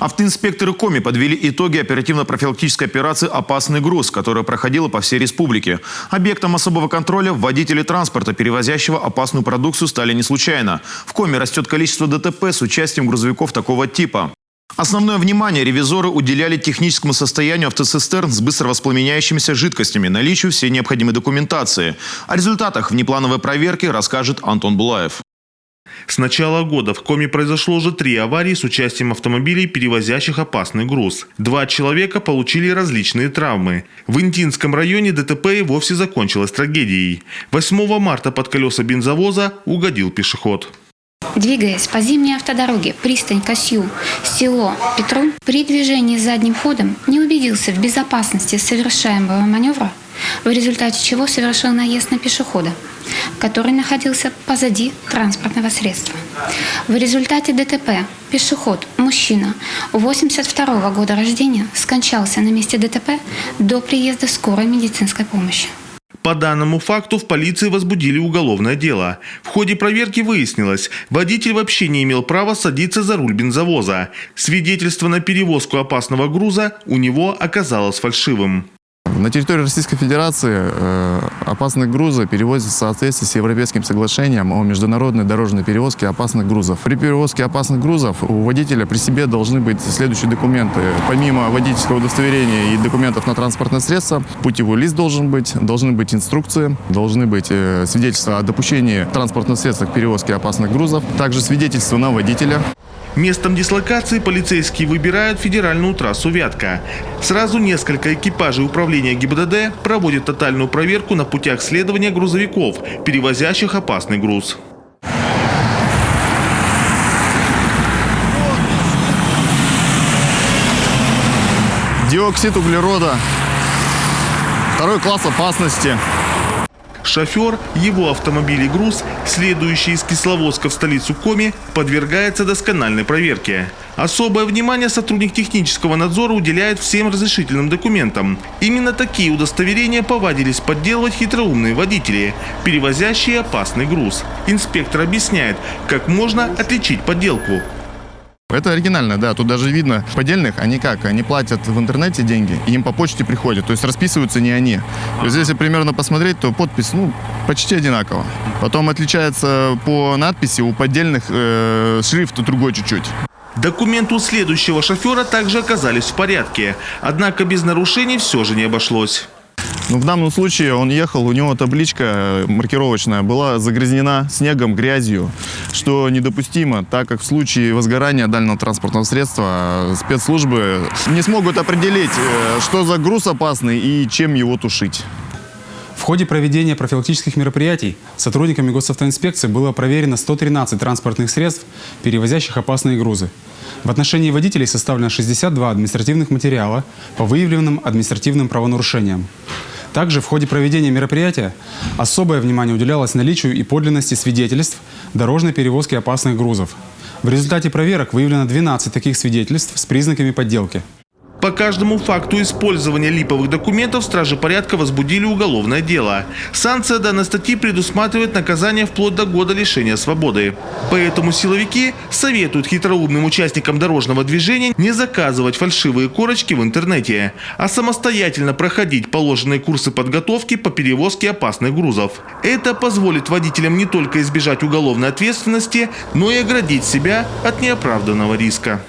Автоинспекторы Коми подвели итоги оперативно-профилактической операции «Опасный груз», которая проходила по всей республике. Объектом особого контроля водители транспорта, перевозящего опасную продукцию, стали не случайно. В Коми растет количество ДТП с участием грузовиков такого типа. Основное внимание ревизоры уделяли техническому состоянию автоцистерн с быстро воспламеняющимися жидкостями, наличию всей необходимой документации. О результатах внеплановой проверки расскажет Антон Булаев. С начала года в Коми произошло уже 3 аварии с участием автомобилей, перевозящих опасный груз. 2 человека получили различные травмы. В Интинском районе ДТП и вовсе закончилось трагедией. 8 марта под колеса бензовоза угодил пешеход. Двигаясь по зимней автодороге пристань Косью, село Петрун, при движении задним ходом не убедился в безопасности совершаемого маневра, в результате чего совершил наезд на пешехода, который находился позади транспортного средства. В результате ДТП пешеход, мужчина 82 года рождения, скончался на месте ДТП до приезда скорой медицинской помощи. По данному факту в полиции возбудили уголовное дело. В ходе проверки выяснилось, водитель вообще не имел права садиться за руль бензовоза. Свидетельство на перевозку опасного груза у него оказалось фальшивым. На территории Российской Федерации опасные грузы перевозятся в соответствии с Европейским соглашением о международной дорожной перевозке опасных грузов. При перевозке опасных грузов у водителя при себе должны быть следующие документы. Помимо водительского удостоверения и документов на транспортное средство, путевой лист должны быть инструкции, должны быть свидетельства о допущении транспортного средства к перевозке опасных грузов, также свидетельство на водителя. Местом дислокации полицейские выбирают федеральную трассу Вятка. Сразу несколько экипажей управления ГИБДД проводят тотальную проверку на путях следования грузовиков, перевозящих опасный груз. Диоксид углерода, 2 класс опасности. Шофер, его автомобиль и груз, следующий из Кисловодска в столицу Коми, подвергается доскональной проверке. Особое внимание сотрудник технического надзора уделяет всем разрешительным документам. Именно такие удостоверения повадились подделывать хитроумные водители, перевозящие опасный груз. Инспектор объясняет, как можно отличить подделку. Это оригинально, да. Тут даже видно, поддельных они как? Они платят в интернете деньги, и им по почте приходят. То есть расписываются не они. То есть если примерно посмотреть, то подпись, почти одинакова. Потом отличается по надписи, у поддельных шрифт другой чуть-чуть. Документы у следующего шофера также оказались в порядке. Однако без нарушений все же не обошлось. В данном случае он ехал, у него табличка маркировочная была загрязнена снегом, грязью, что недопустимо, так как в случае возгорания дальнего транспортного средства спецслужбы не смогут определить, что за груз опасный и чем его тушить. В ходе проведения профилактических мероприятий сотрудниками госавтоинспекции было проверено 113 транспортных средств, перевозящих опасные грузы. В отношении водителей составлено 62 административных материала по выявленным административным правонарушениям. Также в ходе проведения мероприятия особое внимание уделялось наличию и подлинности свидетельств дорожной перевозки опасных грузов. В результате проверок выявлено 12 таких свидетельств с признаками подделки. По каждому факту использования липовых документов стражи порядка возбудили уголовное дело. Санкция данной статьи предусматривает наказание вплоть до года лишения свободы. Поэтому силовики советуют хитроумным участникам дорожного движения не заказывать фальшивые корочки в интернете, а самостоятельно проходить положенные курсы подготовки по перевозке опасных грузов. Это позволит водителям не только избежать уголовной ответственности, но и оградить себя от неоправданного риска.